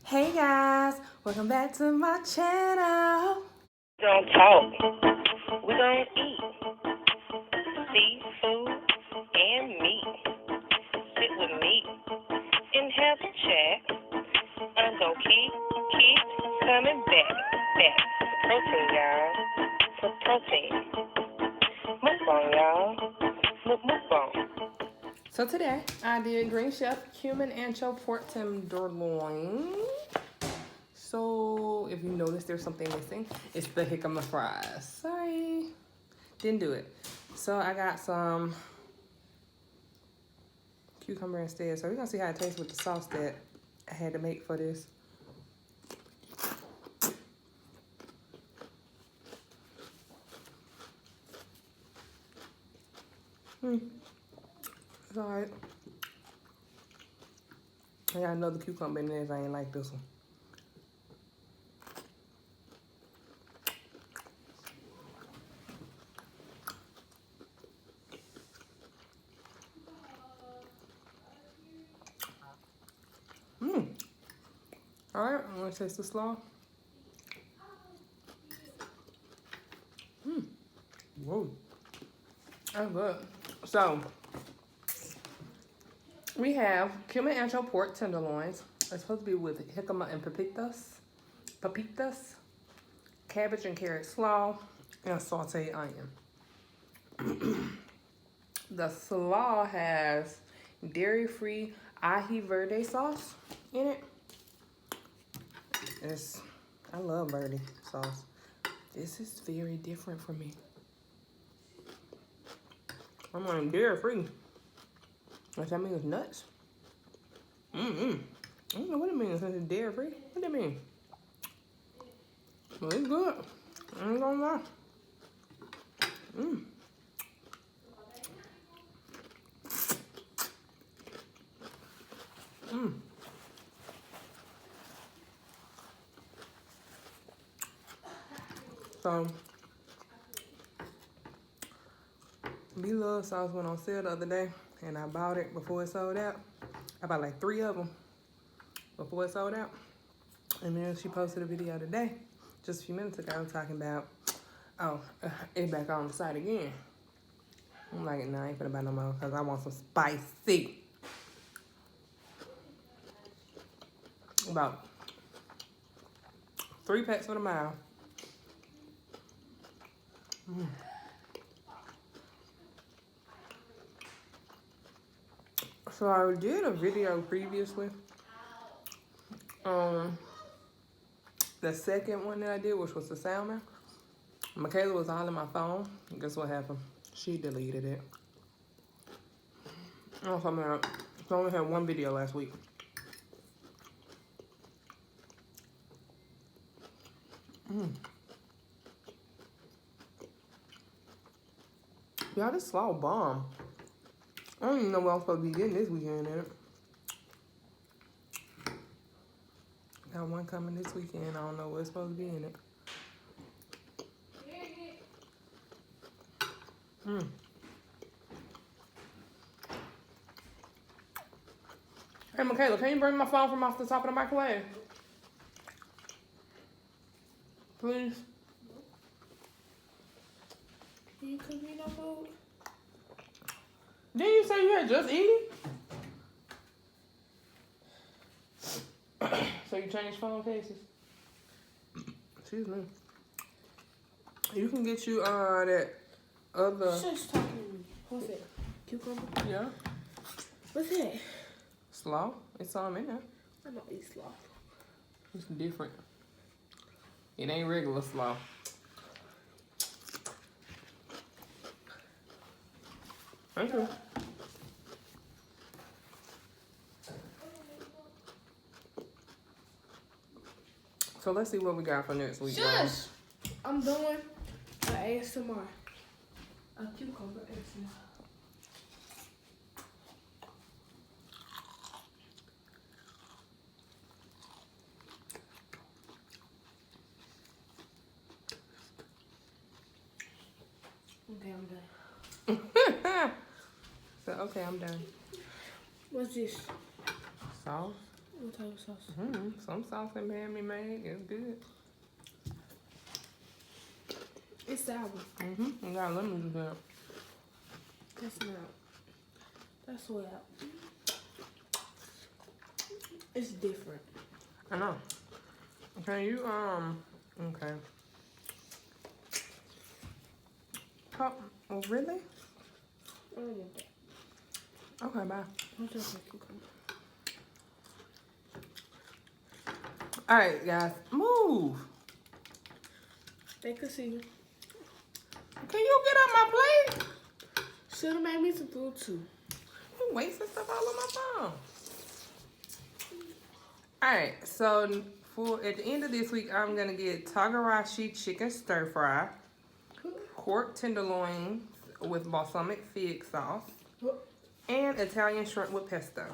Hey guys, welcome back to my channel. We gon' talk, we gon' eat, seafood and meat. Sit with me and have a chat. I'm gon' keep coming back for protein, y'all. For protein. Mukbang, y'all. Mukbang. So today I did Green Chef cumin ancho pork tenderloin. So if you notice there's something missing, it's the jicama fries. Sorry, didn't do it. So I got some cucumber instead. So we're gonna see how it tastes with the sauce that I had to make for this. It's alright. I got another cucumber in there if I ain't like this one. Alright, I'm gonna taste the slaw. Whoa. That's good. So, we have cumin ancho pork tenderloins. It's supposed to be with jicama and pepitas, cabbage and carrot slaw, and sauteed onion. The slaw has dairy-free ají verde sauce in it. I love verde sauce. This is very different for me. I'm like dairy-free. Does that mean it's nuts? I don't know what it means since it's dairy-free. What do that mean? Well, it's good. I ain't gonna lie. So, B-Love sauce went on sale the other day, and I bought it before it sold out. I bought like 3 of them before it sold out. And then she posted a video today, just a few minutes ago, talking about, it's back on the site again. I'm like, nah, I ain't finna buy no more, because I want some spicy. About 3 packs for the mile. So I did a video previously. The second one that I did, which was the salmon. Michaela was all in my phone. And guess what happened? She deleted it. I only had 1 video last week. Y'all, this slaw bomb. I don't even know what I'm supposed to be getting this weekend in it. Got one coming this weekend. I don't know what's supposed to be in it. Hey, Michaela, can you bring my phone from off the top of the microwave? Please? You cook me no food? Didn't you say you had just eaten? So you changed phone cases? Excuse me. You can get you that other. Just talking to me. What's it? Cucumber? Yeah. What's it? Slaw. It's some in there. I don't eat slaw. It's different. It ain't regular slaw. Thank you. So let's see what we got for next week. Shush! I'm doing an ASMR. A cucumber ASMR. Okay, I'm done. So, okay, I'm done. What's this? Sauce? What type of sauce? Some sauce ain't had me made. It's good. It's sour. You got lemon in there. That's not. That's way out. It's different. I know. Can you, okay. Oh, really? I don't want that. Okay, bye. I'll just make cucumber. All right, guys, move. They could see you. Can you get off my plate? Should have made me some food too. You wasting stuff all on my phone. All right, so at the end of this week, I'm gonna get Togarashi chicken stir fry, pork tenderloins with balsamic fig sauce, and Italian shrimp with pesto.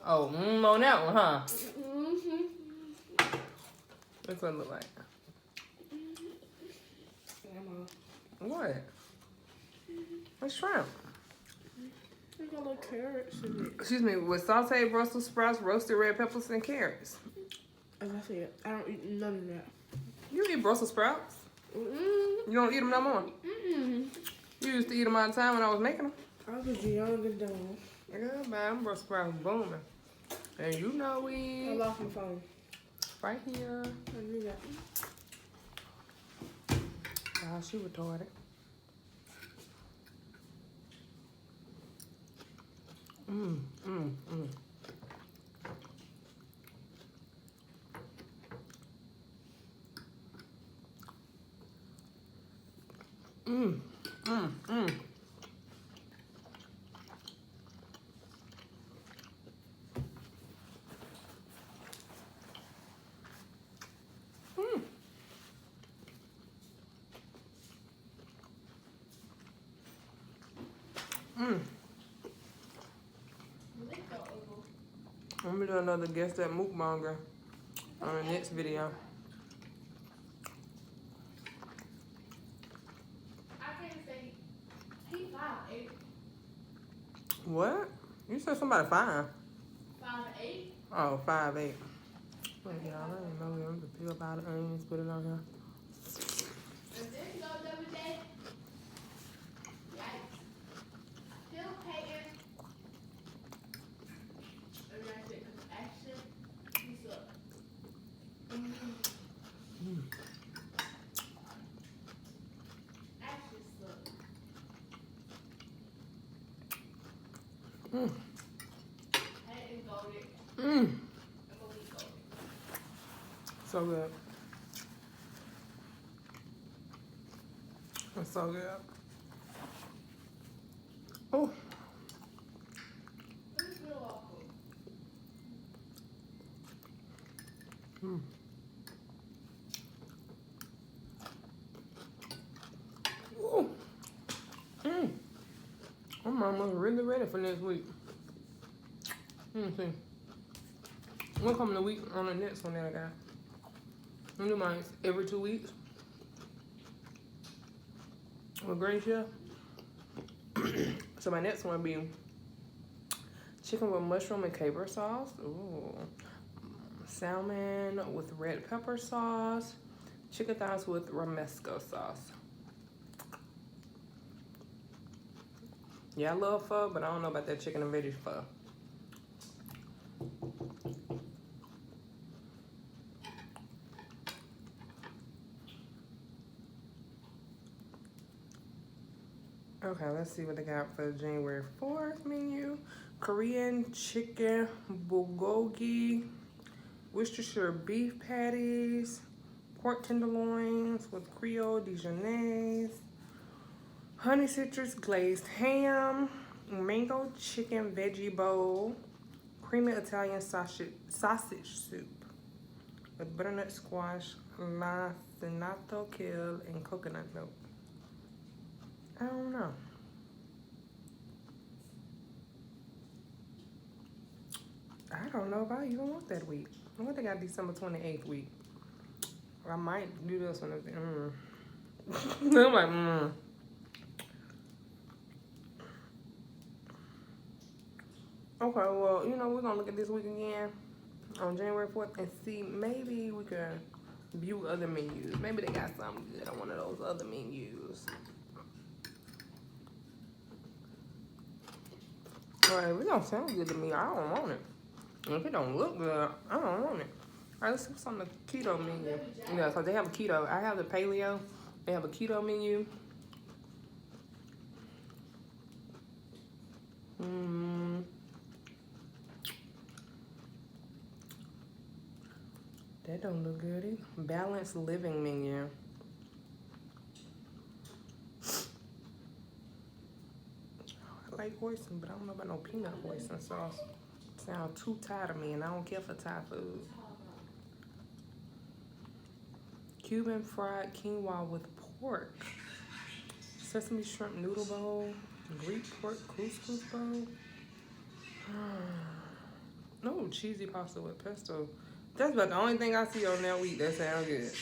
On that one, huh? That's what it look like. What? What's shrimp? We got little carrots in it. Excuse me, with sauteed Brussels sprouts, roasted red peppers, and carrots. As I said, I don't eat none of that. You eat Brussels sprouts? You don't eat them no more? You used to eat them all the time when I was making them. I was young and dumb. Yeah, man, them Brussels sprouts booming. And you know I we lost my phone. right here. I knew that. Oh, she retarded. I'm gonna do another guess that Mukbang on the next video. I can't say he 5'8". What? You said somebody 5. 5'8"? Oh, 5'8". Wait, y'all, I didn't know we have to peel out the onions, put it on here. And then go the other day. Yikes. Still paying. And I said, action, he's up. Action suck. Hey, and golded. And go eat golded. So good. It's so good. Oh. This is real awful. Ooh. I'm almost really ready for next week. Let me see. We'll come the week on the next one that I got. I do mine every 2 weeks. With Great Chef. So my next one will be chicken with mushroom and caper sauce. Ooh. Salmon with red pepper sauce. Chicken thighs with romesco sauce. Yeah, I love pho, but I don't know about that chicken and veggie pho. Okay, let's see what they got for the January 4th menu. Korean chicken bulgogi, Worcestershire beef patties, pork tenderloins with Creole Dijonnaise, honey citrus glazed ham, mango chicken veggie bowl, creamy Italian sausage soup with butternut squash, lacinato kale, and coconut milk. I don't know. I don't know if I even want that week. I think I got December 28th week. I might do this one. I'm like, Okay, well, you know, we're gonna look at this week again on January 4th and see maybe we can view other menus. Maybe they got something good on one of those other menus. Alright, if it don't sound good to me, I don't want it. If it don't look good, I don't want it. Alright, let's see what's on the keto menu. Yeah, so they have a keto. I have the paleo. They have a keto menu. That don't look good either. Balanced living menu. I like hoisin, but I don't know about no peanut hoisin sauce. Sounds too Thai to me, and I don't care for Thai food. Cuban fried quinoa with pork. Sesame shrimp noodle bowl. Greek pork couscous bowl. No, cheesy pasta with pesto. That's about the only thing I see on that week that sounds good.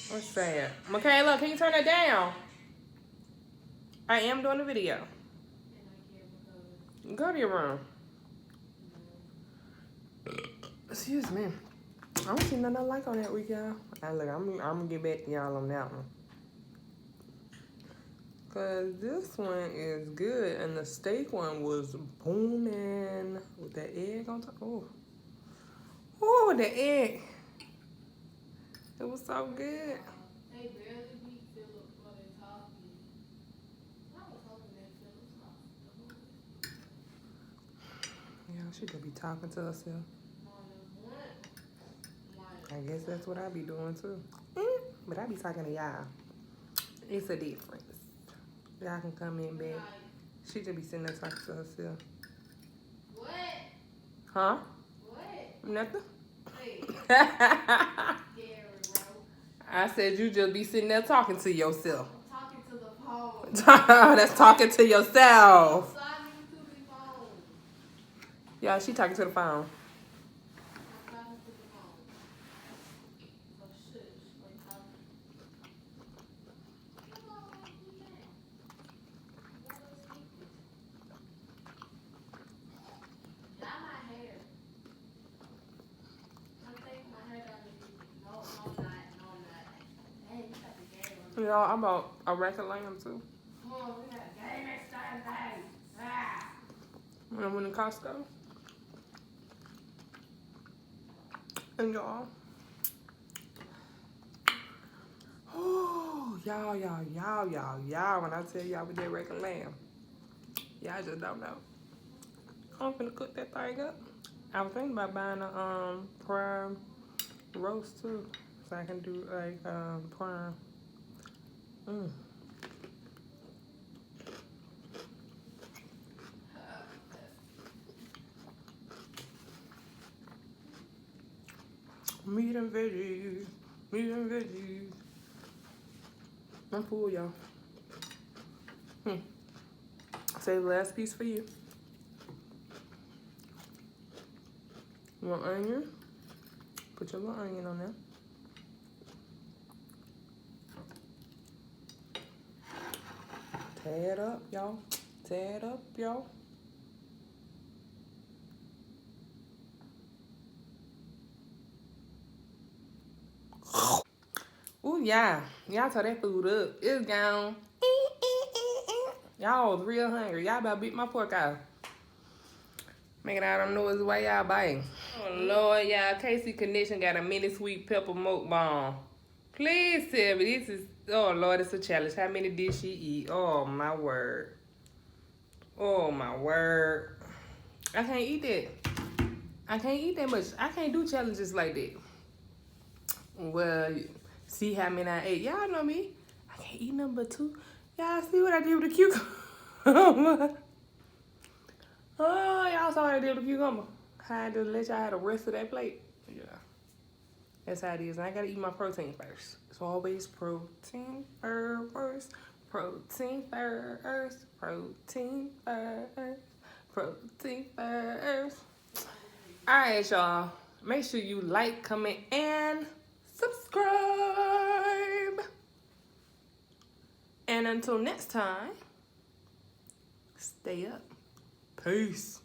What's sad? Michaela, can you turn that down? I am doing a video. Go to your room. Excuse me. I don't see nothing I like on that week, y'all. Look, I'm gonna get back to y'all on that one. Cause this one is good, and the steak one was booming with the egg on top. Oh, the egg. It was so good. They barely beat Philip for their talking. I was hoping that Philip talked. Yeah, she could be talking to herself. I guess that's what I be doing too. But I be talking to y'all. It's a difference. Y'all can come in, babe. She just be sitting there talking to herself. What? Huh? What? Nothing? Hey. I said you just be sitting there talking to yourself. I'm talking to the phone. That's talking to yourself. Sliding to the phone. Yeah, she talking to the phone. I'm talking to the phone. So shush. Like how? Not my hair. I'm taking my hair down the No, I'm not. Hey, you got the game on. You know, I bought a rack of lamb too. Come on, we got a game next Thursday. Ah. When I went to Costco. And y'all. Oh, y'all. When I tell y'all we did rack of lamb, y'all just don't know. I'm finna cook that thing up. I was thinking about buying a prime roast too, so I can do like prime. Meat and veggies, meat and veggies. I'm full, y'all. Save the last piece for you. You want onion? Put your little onion on there. Tear it up, y'all. Tear it up, y'all. Ooh, yeah. Y'all tore that food up. It's gone. Y'all was real hungry. Y'all about to beat my pork out. Making all them noise while y'all biting. Oh, Lord, y'all. Casey Connection got a mini sweet pepper mukbang. Please tell me this is... Oh, Lord, it's a challenge. How many did she eat? Oh, my word. Oh, my word. I can't eat that. I can't eat that much. I can't do challenges like that. Well, see how many I ate. Y'all know me. I can't eat nothing but two. Y'all see what I did with the cucumber? Oh, y'all saw what I did with the cucumber. How I had to let y'all have the rest of that plate. Yeah. That's how it is. And I gotta eat my protein first. It's always protein first. Protein first. Protein first. Protein first. Alright, y'all. Make sure you like, comment, and subscribe. And until next time, stay up. Peace.